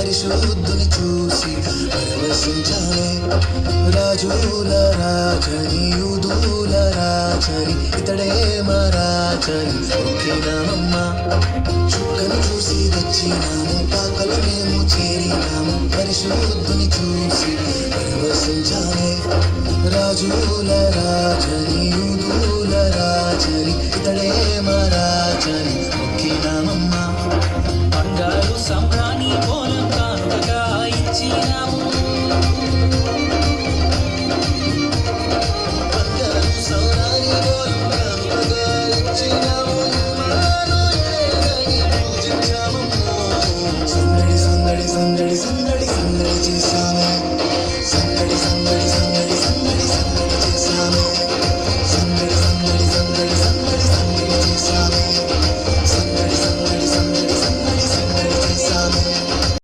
పరిశుద్ధుని చూసి పరవశించాలే. రాజుల రాజని యూదుల రాజని ఇతడే మా రాజని మొక్కినామమ్మ. చుక్కను చూసి వచ్చినాము, పాకలు మేము చేరినాము, పరిశుద్ధుని చూసి పరవశించాలే. రాజుల రాజని యూదుల రాజని ఇతడే మా రాజని మొక్కినామమ్మ. బంగారు సంబ్రాణి పోలం కానుకగా ఇచ్చినాము. బంగారు సంబ్రాణి పోలం కానుకగా ఇచ్చినాము, ఇమ్మానుయేలని పూజించామమ్మ. సందడి సందడి సందడి సందడి సందడి చేశామే.